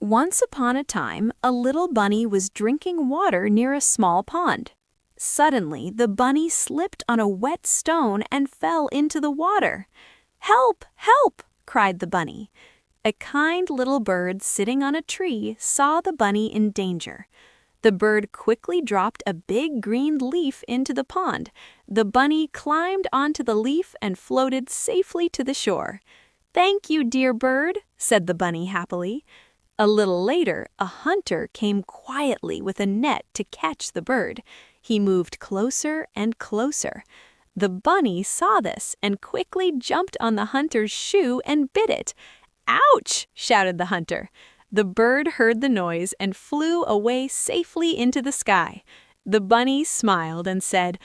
Once upon a time, a little bunny was drinking water near a small pond. Suddenly, the bunny slipped on a wet stone and fell into the water. "Help! Help!" cried the bunny. A kind little bird sitting on a tree saw the bunny in danger. The bird quickly dropped a big green leaf into the pond. The bunny climbed onto the leaf and floated safely to the shore. "Thank you, dear bird," said the bunny happily. A little later, a hunter came quietly with a net to catch the bird. He moved closer and closer. The bunny saw this and quickly jumped on the hunter's shoe and bit it. "Ouch!" shouted the hunter. The bird heard the noise and flew away safely into the sky. The bunny smiled and said,